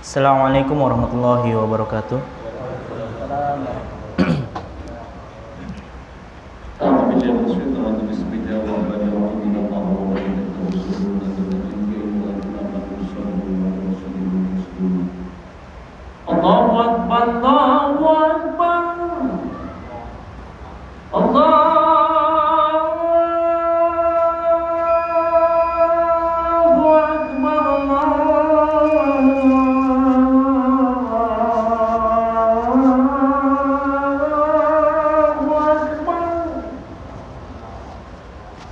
Assalamualaikum warahmatullahi wabarakatuh. Allahu Akbar, Allahu Akbar, Allahu Akbar, Allahu Akbar.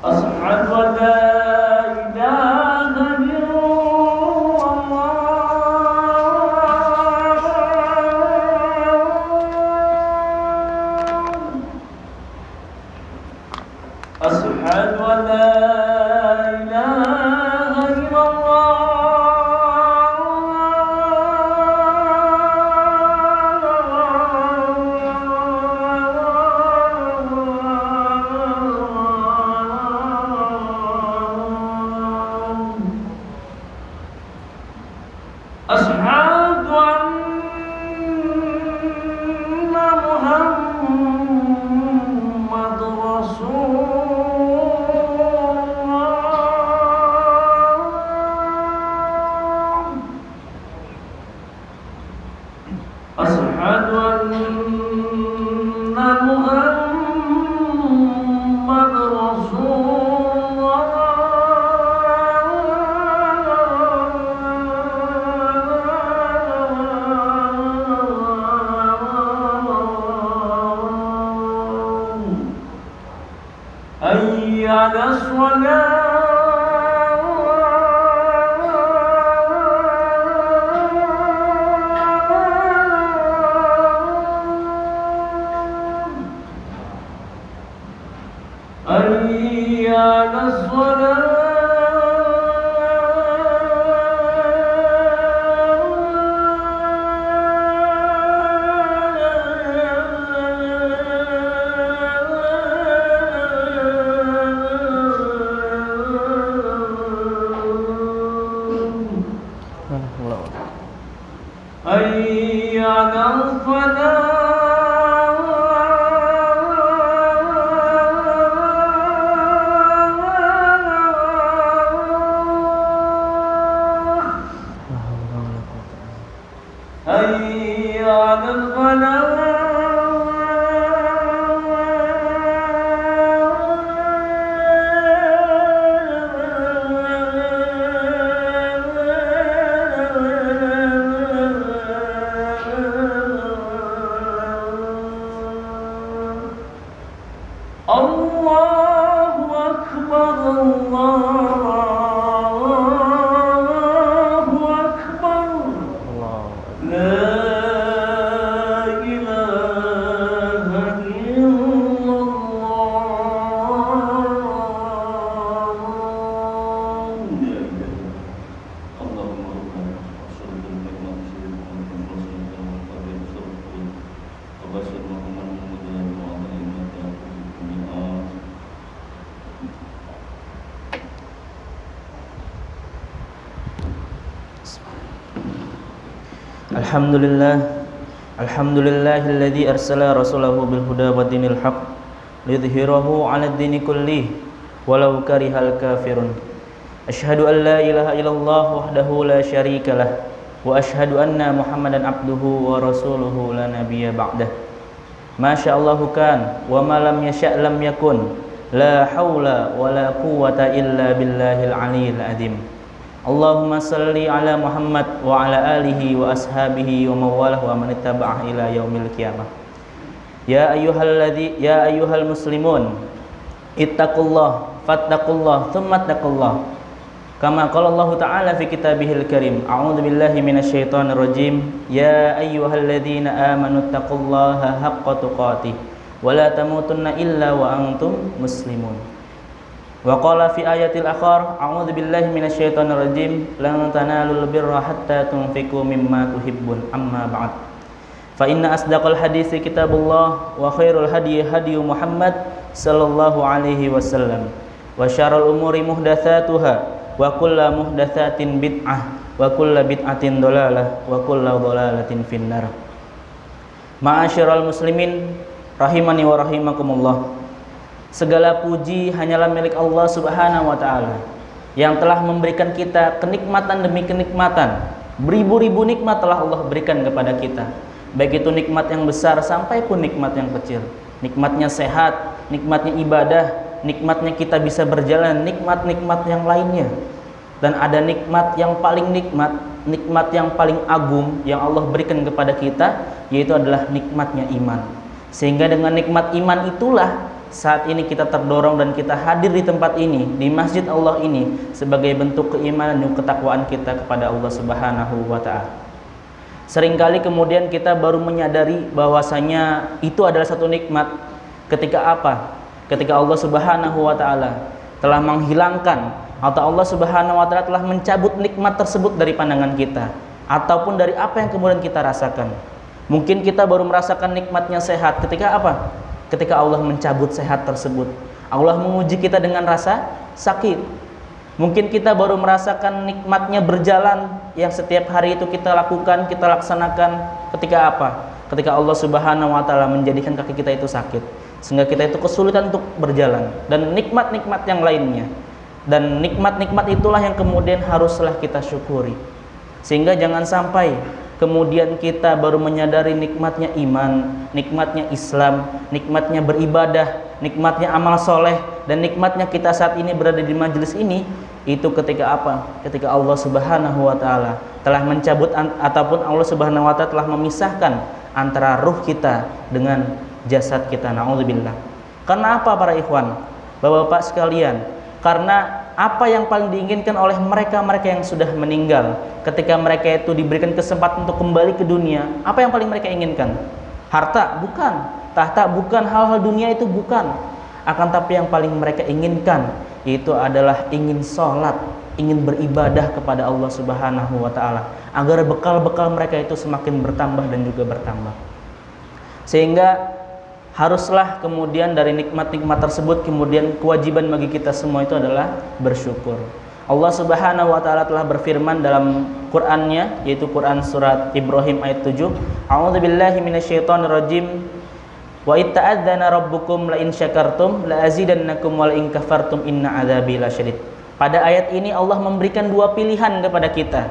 Asyhadu an la ilaha illallah. Asyhadu an la ilaha illallah. Asyhadu anna Muhammadur Rasulullah. Asyhadu anna Muhammadur Rasulullah. Hayya 'alas salah. Hayya 'alas hayya 'alal falah. Hayya 'alal Allahu Akbar, Allahu Akbar. La ilaha Alhamdulillahilladzi arsala rasulahu bil huda wa dinil haqq liyudhhirahu 'alad dini kullih walau karihal kafirun. Asyhadu an la ilaha illallah wahdahu la syarikalah wa asyhadu anna Muhammadan abduhu wa rasuluhu la nabiyya ba'dah. Masyaallahu kan wa ma lam yasha' lam yakun. La haula wa la quwwata illa billahil aliyyil azim. Allahumma salli ala Muhammad wa ala alihi wa ashabihi wa mawalah wa man ittaba'ah ila yaumil qiyamah. Ya ayyuhal muslimun ittaqullah fattaqullah thumma taqullah. Kama qala Allah Ta'ala fi kitabihil karim. A'udzu billahi minasyaitonir rajim. Ya ayyuhalladzina amanu taqullaha haqqa tuqatih wa la tamutunna illa wa antum muslimun. Wa qala fi ayatil akhar, a'udzu billahi minasyaitonir rajim, lan tanalul birra hatta tunfiqu mimma tuhibbun, amma ba'd. Fa inna asdaqal haditsi kitabullah wa khairul hadyi hadyu Muhammad sallallahu alaihi wasallam wa syarrul umuri muhdatsatuha wa wa kullu muhdatsatin bid'ah, wa kullu bid'atin dhalalah, wa kullu dhalalatin finnar. Ma'asyiral muslimin rahimani wa rahimakumullah. Segala puji hanyalah milik Allah Subhanahu wa taala yang telah memberikan kita kenikmatan demi kenikmatan. Beribu-ribu nikmat telah Allah berikan kepada kita. Baik itu nikmat yang besar sampai pun nikmat yang kecil. Nikmatnya sehat, nikmatnya ibadah, nikmatnya kita bisa berjalan, nikmat-nikmat yang lainnya. Dan ada nikmat yang paling nikmat yang paling agung yang Allah berikan kepada kita, yaitu adalah nikmatnya iman. Sehingga dengan nikmat iman itulah saat ini kita terdorong dan kita hadir di tempat ini, di masjid Allah ini, sebagai bentuk keimanan dan ketakwaan kita kepada Allah Subhanahu wa ta'ala. Seringkali kemudian kita baru menyadari bahwasanya itu adalah satu nikmat ketika apa? Ketika Allah Subhanahu wa ta'ala telah menghilangkan, atau Allah Subhanahu wa ta'ala telah mencabut nikmat tersebut dari pandangan kita, ataupun dari apa yang kemudian kita rasakan. Mungkin kita baru merasakan nikmatnya sehat ketika apa? Ketika Allah mencabut sehat tersebut. Allah menguji kita dengan rasa sakit. Mungkin kita baru merasakan nikmatnya berjalan yang setiap hari itu kita lakukan, kita laksanakan ketika apa? Ketika Allah Subhanahu wa ta'ala menjadikan kaki kita itu sakit, sehingga kita itu kesulitan untuk berjalan, dan nikmat-nikmat yang lainnya. Dan nikmat-nikmat itulah yang kemudian haruslah kita syukuri. Sehingga jangan sampai kemudian kita baru menyadari nikmatnya iman, nikmatnya Islam, nikmatnya beribadah, nikmatnya amal soleh, dan nikmatnya kita saat ini berada di majelis ini, itu ketika apa? Ketika Allah Subhanahu wa ta'ala telah mencabut, ataupun Allah Subhanahu wa ta'ala telah memisahkan antara ruh kita dengan jasad kita. Na'udzubillah. Karena apa para ikhwan, bapak-bapak sekalian? Karena apa yang paling diinginkan oleh mereka-mereka yang sudah meninggal ketika mereka itu diberikan kesempatan untuk kembali ke dunia, apa yang paling mereka inginkan? Harta? Bukan. Tahta? Bukan. Hal-hal dunia itu bukan. Akan tapi yang paling mereka inginkan itu adalah ingin sholat, ingin beribadah kepada Allah Subhanahu wa ta'ala, agar bekal-bekal mereka itu semakin bertambah dan juga bertambah. Sehingga haruslah kemudian dari nikmat-nikmat tersebut, kemudian kewajiban bagi kita semua itu adalah bersyukur. Allah Subhanahu wa ta'ala telah berfirman dalam Qur'annya, yaitu Quran surat Ibrahim ayat 7, A'udzubillahi minasyaitonirrajim, wa itta'adzana rabbukum la in syakartum la azidannakum wa la in kafartum inna adzabi lasyadid. Pada ayat ini Allah memberikan dua pilihan kepada kita.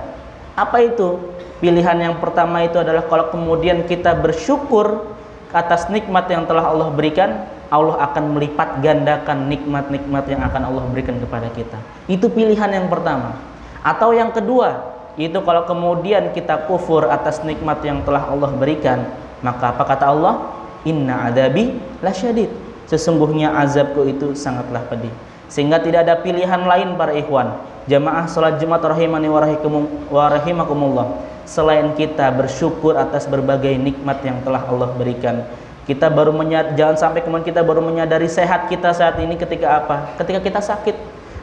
Apa itu? Pilihan yang pertama itu adalah kalau kemudian kita bersyukur atas nikmat yang telah Allah berikan, Allah akan melipat gandakan nikmat-nikmat yang akan Allah berikan kepada kita. Itu pilihan yang pertama. Atau yang kedua, itu kalau kemudian kita kufur atas nikmat yang telah Allah berikan, maka apa kata Allah? Inna adabi lasyadid. Sesungguhnya azabku itu sangatlah pedih. Sehingga tidak ada pilihan lain para ikhwan, jamaah salat Jumat rahimani wa rahimakumullah, selain kita bersyukur atas berbagai nikmat yang telah Allah berikan. Kita baru jangan sampai kemudian kita baru menyadari sehat kita saat ini ketika apa? Ketika kita sakit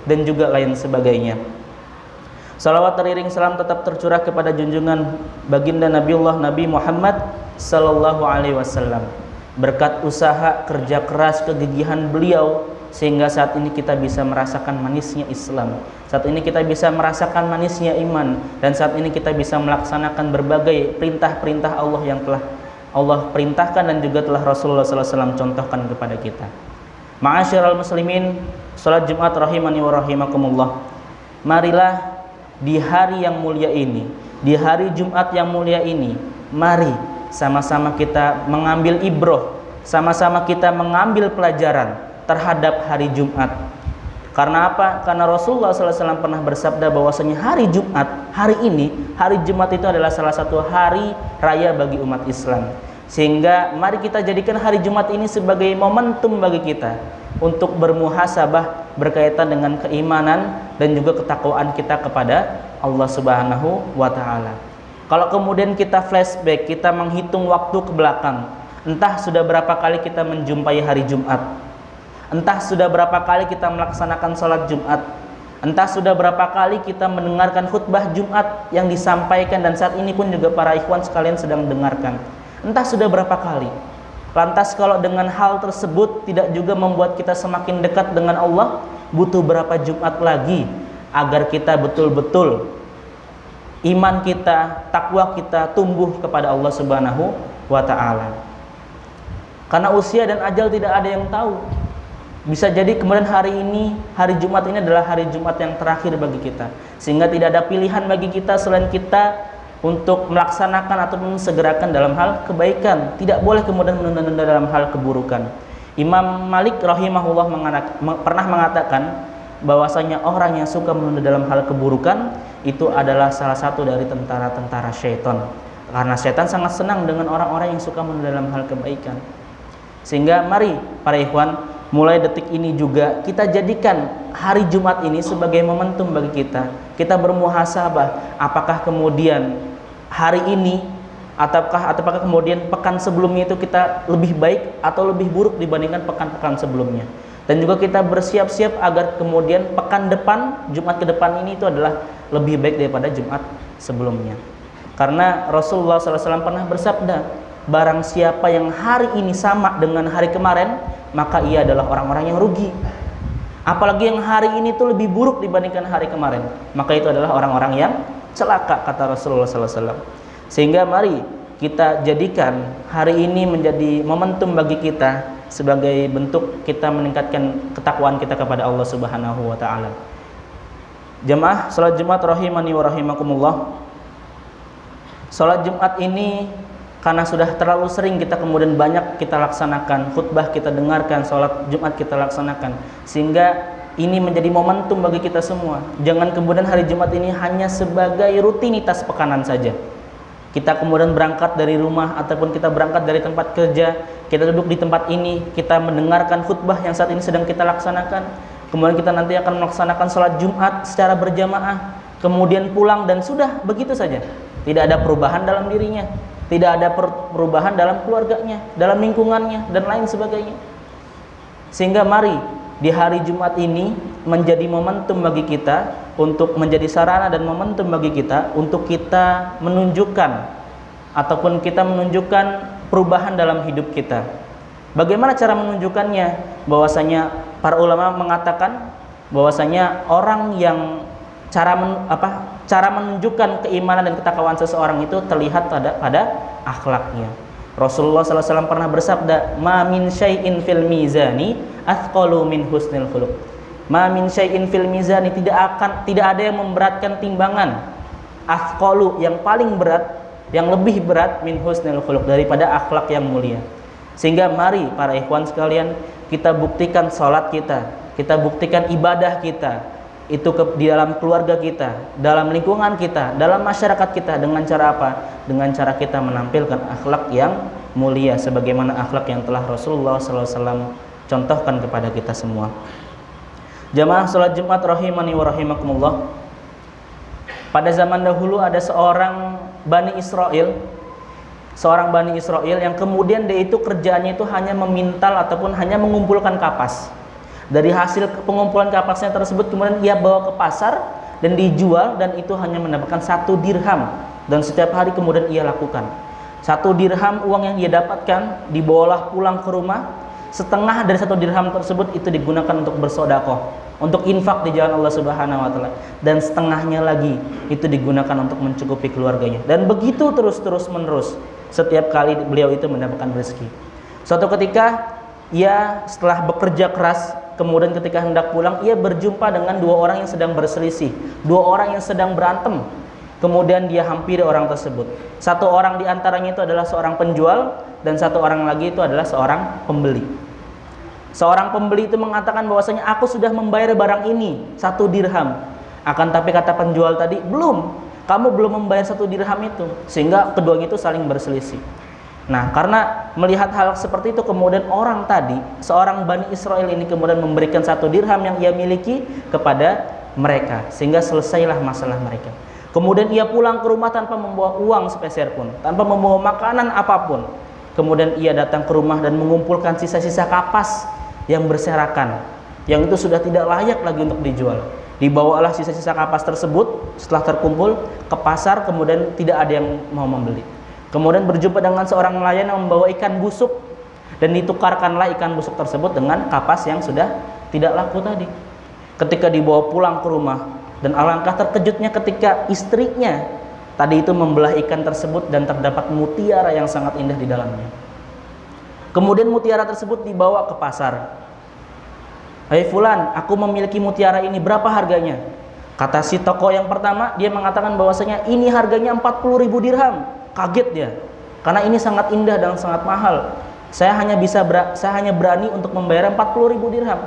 dan juga lain sebagainya. Salawat teriring salam tetap tercurah kepada junjungan baginda Nabiullah Nabi Muhammad sallallahu alaihi wasallam. Berkat usaha, kerja keras, kegigihan beliau, sehingga saat ini kita bisa merasakan manisnya Islam. Saat ini kita bisa merasakan manisnya iman, dan saat ini kita bisa melaksanakan berbagai perintah-perintah Allah yang telah Allah perintahkan dan juga telah Rasulullah SAW contohkan kepada kita. Ma'asyiral muslimin, salat Jumat rahimani wa rahimakumullah. Marilah di hari yang mulia ini, di hari Jumat yang mulia ini, mari sama-sama kita mengambil ibroh, sama-sama kita mengambil pelajaran terhadap hari Jumat. Karena apa? Karena Rasulullah SAW pernah bersabda bahwasanya hari Jumat, hari ini, hari Jumat itu adalah salah satu hari raya bagi umat Islam. Sehingga mari kita jadikan hari Jumat ini sebagai momentum bagi kita untuk bermuhasabah berkaitan dengan keimanan dan juga ketakwaan kita kepada Allah Subhanahu wa ta'ala. Kalau kemudian kita flashback, kita menghitung waktu ke belakang, entah sudah berapa kali kita menjumpai hari Jumat, entah sudah berapa kali kita melaksanakan sholat Jumat, entah sudah berapa kali kita mendengarkan khutbah Jumat yang disampaikan, dan saat ini pun juga para ikhwan sekalian sedang mendengarkan, entah sudah berapa kali. Lantas kalau dengan hal tersebut tidak juga membuat kita semakin dekat dengan Allah, butuh berapa Jumat lagi agar kita betul-betul iman kita, takwa kita tumbuh kepada Allah Subhanahu wa taala. Karena usia dan ajal tidak ada yang tahu. Bisa jadi kemudian hari ini, hari Jumat ini adalah hari Jumat yang terakhir bagi kita, sehingga tidak ada pilihan bagi kita selain kita untuk melaksanakan ataupun segerakan dalam hal kebaikan. Tidak boleh kemudian menunda-nunda dalam hal keburukan. Imam Malik rahimahullah pernah mengatakan bahwasanya orang yang suka menunda dalam hal keburukan itu adalah salah satu dari tentara-tentara syaitan. Karena syaitan sangat senang dengan orang-orang yang suka menunda dalam hal kebaikan. Sehingga mari para ikhwan, mulai detik ini juga kita jadikan hari Jumat ini sebagai momentum bagi kita. Kita bermuhasabah, apakah kemudian hari ini ataukah kemudian pekan sebelumnya itu kita lebih baik atau lebih buruk dibandingkan pekan-pekan sebelumnya. Dan juga kita bersiap-siap agar kemudian pekan depan, Jumat ke depan ini itu adalah lebih baik daripada Jumat sebelumnya. Karena Rasulullah SAW pernah bersabda, barang siapa yang hari ini sama dengan hari kemarin, maka ia adalah orang-orang yang rugi. Apalagi yang hari ini itu lebih buruk dibandingkan hari kemarin, maka itu adalah orang-orang yang celaka, kata Rasulullah SAW. Sehingga mari kita jadikan hari ini menjadi momentum bagi kita sebagai bentuk kita meningkatkan ketakwaan kita kepada Allah Subhanahu wa taala. Jamaah salat Jumat rahimani wa rahimakumullah. Salat Jumat ini karena sudah terlalu sering kita kemudian banyak kita laksanakan, khutbah kita dengarkan, sholat Jumat kita laksanakan, sehingga ini menjadi momentum bagi kita semua. Jangan kemudian hari Jumat ini hanya sebagai rutinitas pekanan saja. Kita kemudian berangkat dari rumah ataupun kita berangkat dari tempat kerja, kita duduk di tempat ini, kita mendengarkan khutbah yang saat ini sedang kita laksanakan. Kemudian kita nanti akan melaksanakan sholat Jumat secara berjamaah, kemudian pulang dan sudah begitu saja. Tidak ada perubahan dalam dirinya, tidak ada perubahan dalam keluarganya, dalam lingkungannya, dan lain sebagainya. Sehingga mari di hari Jumat ini menjadi momentum bagi kita untuk menjadi sarana dan momentum bagi kita untuk kita menunjukkan ataupun kita menunjukkan perubahan dalam hidup kita. Bagaimana cara menunjukkannya? Bahwasanya para ulama mengatakan bahwasanya orang yang cara menunjukkan keimanan dan ketakwaan seseorang itu terlihat pada akhlaknya. Rasulullah SAW pernah bersabda, "Ma min syai'in fil mizani athqalu min husnil khuluq." Ma min syai'in fil mizani, tidak ada yang memberatkan timbangan. Athqalu, yang paling berat, yang lebih berat, min husnil khuluq, daripada akhlak yang mulia. Sehingga mari para ikhwan sekalian, kita buktikan salat kita buktikan ibadah kita itu di dalam keluarga kita, dalam lingkungan kita, dalam masyarakat kita. Dengan cara apa? Dengan cara kita menampilkan akhlak yang mulia sebagaimana akhlak yang telah Rasulullah SAW contohkan kepada kita semua. Jamaah salat Jumat rahimani wa rahimakumullah. Pada zaman dahulu ada seorang Bani Israel yang kemudian dia itu kerjaannya itu hanya memintal ataupun hanya mengumpulkan kapas. Dari hasil pengumpulan kapasnya tersebut kemudian ia bawa ke pasar dan dijual, dan itu hanya mendapatkan 1 dirham, dan setiap hari kemudian ia lakukan. 1 dirham uang yang ia dapatkan dibawalah pulang ke rumah. Setengah dari 1 dirham tersebut itu digunakan untuk bersedekah, untuk infak di jalan Allah Subhanahu wa taala, dan setengahnya lagi itu digunakan untuk mencukupi keluarganya. Dan begitu terus menerus setiap kali beliau itu mendapatkan rezeki. Suatu ketika ia setelah bekerja keras, kemudian ketika hendak pulang, ia berjumpa dengan 2 orang yang sedang berselisih, 2 orang yang sedang berantem. Kemudian dia hampiri orang tersebut. 1 orang di antaranya itu adalah seorang penjual, dan 1 orang lagi itu adalah seorang pembeli. Seorang pembeli itu mengatakan bahwasanya aku sudah membayar barang ini 1 dirham. Akan tapi kata penjual tadi, belum, kamu belum membayar 1 dirham itu. Sehingga keduanya itu saling berselisih. Nah, karena melihat hal seperti itu, kemudian orang tadi, seorang Bani Israel ini kemudian memberikan 1 dirham yang ia miliki kepada mereka, sehingga selesailah masalah mereka. Kemudian ia pulang ke rumah tanpa membawa uang sepeser pun, tanpa membawa makanan apapun. Kemudian ia datang ke rumah dan mengumpulkan sisa-sisa kapas yang berserakan, yang itu sudah tidak layak lagi untuk dijual. Dibawalah sisa-sisa kapas tersebut setelah terkumpul ke pasar, kemudian tidak ada yang mau membeli. Kemudian berjumpa dengan seorang nelayan yang membawa ikan busuk, dan ditukarkanlah ikan busuk tersebut dengan kapas yang sudah tidak laku tadi. Ketika dibawa pulang ke rumah, Dan alangkah terkejutnya ketika istrinya tadi itu membelah ikan tersebut dan terdapat mutiara yang sangat indah di dalamnya. Kemudian mutiara tersebut dibawa ke pasar. "Hai fulan, aku memiliki mutiara ini, berapa harganya?" Kata si toko yang pertama, dia mengatakan bahwasanya ini harganya 40.000 dirham. Kaget dia, karena ini sangat indah dan sangat mahal. Saya hanya berani untuk membayar 40.000 dirham.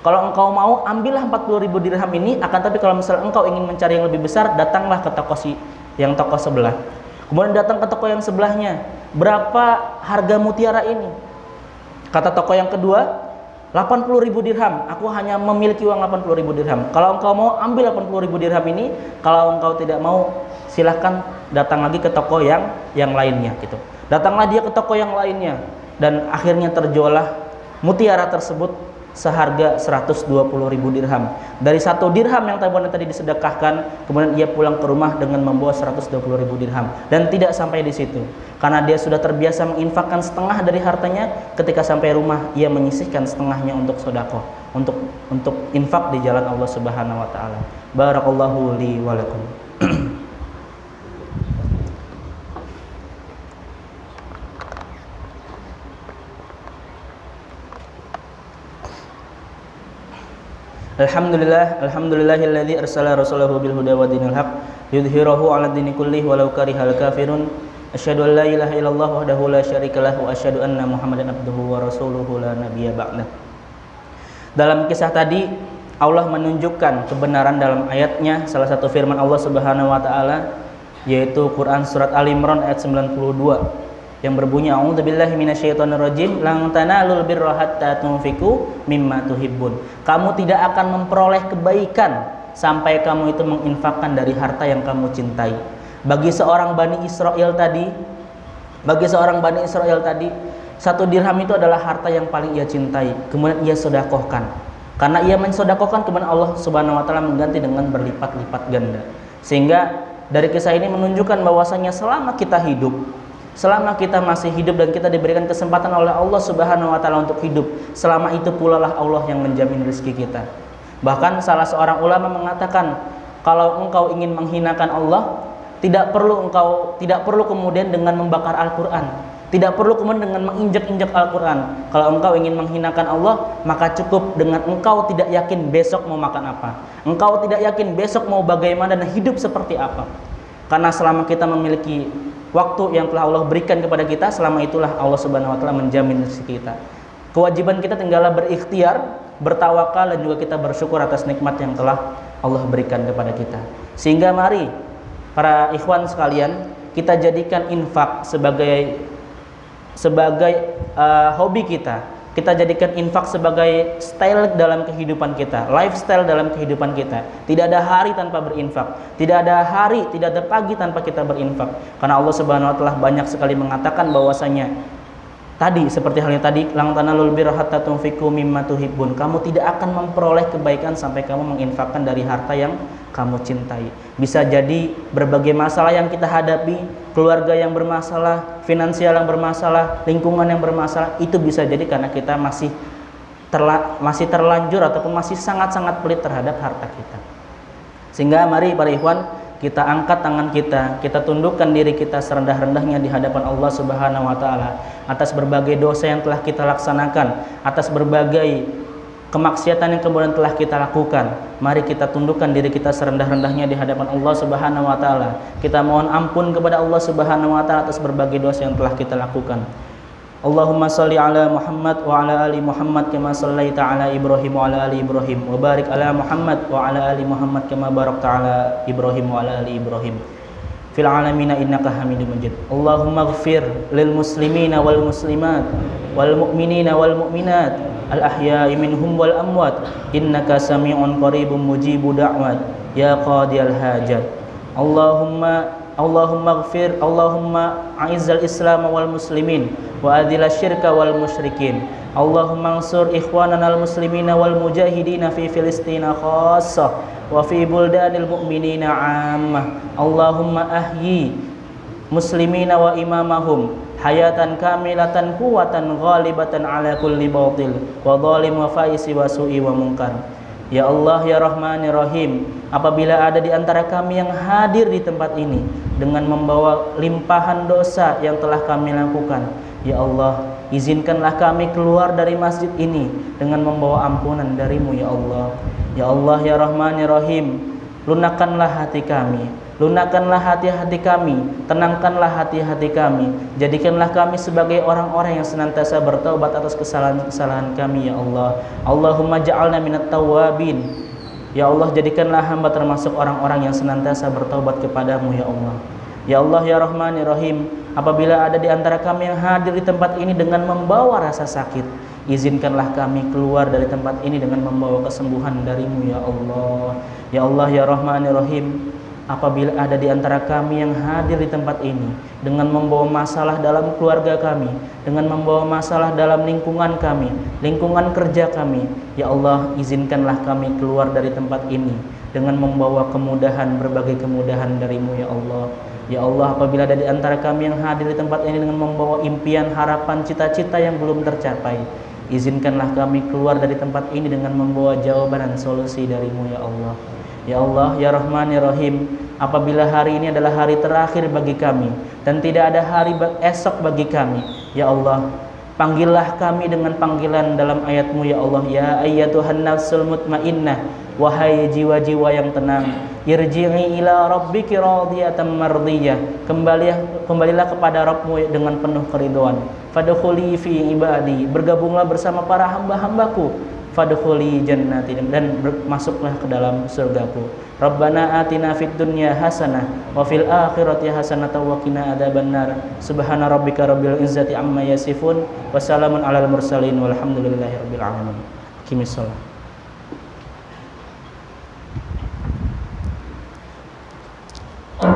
Kalau engkau mau, ambillah 40.000 dirham ini. Akan tapi kalau misalnya engkau ingin mencari yang lebih besar, datanglah ke toko sebelah. Kemudian datang ke toko yang sebelahnya. "Berapa harga mutiara ini?" Kata toko yang kedua, 80.000 dirham. Aku hanya memiliki uang 80.000 dirham. Kalau engkau mau, ambil 80.000 dirham ini. Kalau engkau tidak mau, silahkan datang lagi ke toko yang lainnya gitu. Datanglah dia ke toko yang lainnya, dan akhirnya terjuallah mutiara tersebut seharga 120.000 dirham. Dari 1 dirham yang tadi disedekahkan, kemudian ia pulang ke rumah dengan membawa 120.000 dirham. Dan tidak sampai di situ, karena dia sudah terbiasa menginfakkan setengah dari hartanya. Ketika sampai rumah, ia menyisihkan setengahnya untuk sedekah, untuk infak di jalan Allah Subhanahu wa taala. Barakallahu li wa lakum. Alhamdulillahilladzi arsala rasulahu bil huda wa dinil haq yudhhirahu 'ala dini kullih walau karihal kafirun. Asyhadu an la ilaha illallah wahdahu la syarikalah wa asyhadu anna Muhammadan abduhu wa rasuluhu la nabiyya ba'dah. Dalam kisah tadi, Allah menunjukkan kebenaran dalam ayatnya, salah satu firman Allah Subhanahu wa taala, yaitu Quran surat Ali Imran ayat 92 yang berbunyi, a'udzubillahi minasyaitonirrajim, lan tanalul birra hatta tunfiqu mimma tuhibbun. Kamu tidak akan memperoleh kebaikan sampai kamu itu menginfakkan dari harta yang kamu cintai. Bagi seorang Bani Israel tadi, 1 dirham itu adalah harta yang paling ia cintai. Kemudian ia sedekahkan. Karena ia mensedekahkan, kemudian Allah Subhanahu wa taala mengganti dengan berlipat-lipat ganda. Sehingga dari kisah ini menunjukkan bahwasanya selama kita hidup, selama kita masih hidup dan kita diberikan kesempatan oleh Allah Subhanahu wa taala untuk hidup, selama itu pula lah Allah yang menjamin rezeki kita. Bahkan salah seorang ulama mengatakan, kalau engkau ingin menghinakan Allah, tidak perlu kemudian dengan membakar Al-Qur'an, tidak perlu kemudian dengan menginjak-injak Al-Qur'an. Kalau engkau ingin menghinakan Allah, maka cukup dengan engkau tidak yakin besok mau makan apa, engkau tidak yakin besok mau bagaimana dan hidup seperti apa. Karena selama kita memiliki waktu yang telah Allah berikan kepada kita, selama itulah Allah Subhanahu wa taala menjamin rezeki kita. Kewajiban kita tinggallah berikhtiar, bertawakal, dan juga kita bersyukur atas nikmat yang telah Allah berikan kepada kita. Sehingga mari para ikhwan sekalian, kita jadikan infak sebagai hobi kita. Kita jadikan infak sebagai style dalam kehidupan kita, lifestyle dalam kehidupan kita. Tidak ada hari tanpa berinfak, tidak ada pagi tanpa kita berinfak. Karena Allah Subhanahu wa taala banyak sekali mengatakan bahwasanya tadi, seperti halnya tadi, lang tanalul birra hatta tunfiqu mimma tuhibbun. Kamu tidak akan memperoleh kebaikan sampai kamu menginfakkan dari harta yang kamu cintai. Bisa jadi berbagai masalah yang kita hadapi, keluarga yang bermasalah, finansial yang bermasalah, lingkungan yang bermasalah, itu bisa jadi karena kita masih terlanjur ataupun masih sangat-sangat pelit terhadap harta kita. Sehingga mari para ikhwan, kita angkat tangan kita tundukkan diri kita serendah-rendahnya di hadapan Allah Subhanahu wa taala atas berbagai dosa yang telah kita laksanakan, atas berbagai kemaksiatan yang kemudian telah kita lakukan. Mari kita tundukkan diri kita serendah-rendahnya di hadapan Allah Subhanahu wa taala. Kita mohon ampun kepada Allah Subhanahu wa taala atas berbagai dosa yang telah kita lakukan. Allahumma shalli ala Muhammad wa ala ali Muhammad kama shallaita ala Ibrahim wa ala ali Ibrahim wa barik ala Muhammad wa ala ali Muhammad kama barakta ala Ibrahim wa ala ali Ibrahim fil alamin innaka Hamidum Majid. Allahumma ighfir lil muslimina wal muslimat wal mu'minina wal mu'minat al ahya'i minhum wal amwat innaka sami'un qaribun mujibu da'wat ya qadiyal hajat. Allahumma ighfir, Allahumma a'izzal islam wal muslimin wa adhil syirka wal musyrikin. Allahumma ansur ikhwanana al muslimina wal mujahidina fi Filistina khassah wa fi buldanil mu'minina 'ammah. Allahumma ahyi muslimina wa imamahum hayatan kamilatan quwwatan ghalibatan ala kulli batil wa zalim wa faisi wa su'i wa munkar. Ya Allah ya Rahman ya Rahim, apabila ada di antara kami yang hadir di tempat ini dengan membawa limpahan dosa yang telah kami lakukan, ya Allah, izinkanlah kami keluar dari masjid ini dengan membawa ampunan darimu ya Allah. Ya Allah ya Rahman ya Rahim, lunakkanlah hati kami, lunakkanlah hati-hati kami, tenangkanlah hati-hati kami, jadikanlah kami sebagai orang-orang yang senantiasa bertaubat atas kesalahan-kesalahan kami ya Allah. Allahumma ja'alna minat tawabin. Ya Allah, jadikanlah hamba termasuk orang-orang yang senantiasa bertaubat kepadamu ya Allah. Ya Allah ya Rahman ya Rahim, apabila ada di antara kami yang hadir di tempat ini dengan membawa rasa sakit, izinkanlah kami keluar dari tempat ini dengan membawa kesembuhan darimu ya Allah. Ya Allah ya Rahman ya Rahim, apabila ada di antara kami yang hadir di tempat ini dengan membawa masalah dalam keluarga kami, dengan membawa masalah dalam lingkungan kami, lingkungan kerja kami, ya Allah, izinkanlah kami keluar dari tempat ini dengan membawa kemudahan, berbagai kemudahan darimu ya Allah. Ya Allah, apabila ada di antara kami yang hadir di tempat ini dengan membawa impian, harapan, cita-cita yang belum tercapai, izinkanlah kami keluar dari tempat ini dengan membawa jawaban dan solusi darimu ya Allah. Ya Allah ya Rahman ya Rahim, apabila hari ini adalah hari terakhir bagi kami dan tidak ada hari esok bagi kami, ya Allah, panggillah kami dengan panggilan dalam ayat-Mu ya Allah. Ya ayyatuhan nafsul mutmainnah, wahai jiwa-jiwa yang tenang, irji'i ila rabbiki radiyatan mardiyah, kembalilah kepada Rabbmu dengan penuh keriduan. Fadkhuli fi ibadi, bergabunglah bersama para hamba-hambaku. Fadkhuli jannati, dan masuklah ke dalam surgaku. Rabbana atina fid dunya hasanah wa fil akhirati hasanah wa qina adzabannar. Subhana rabbika rabbil izzati amma yasifun wa salamun alal mursalin walhamdulillahi rabbil alamin. Qimis shalah.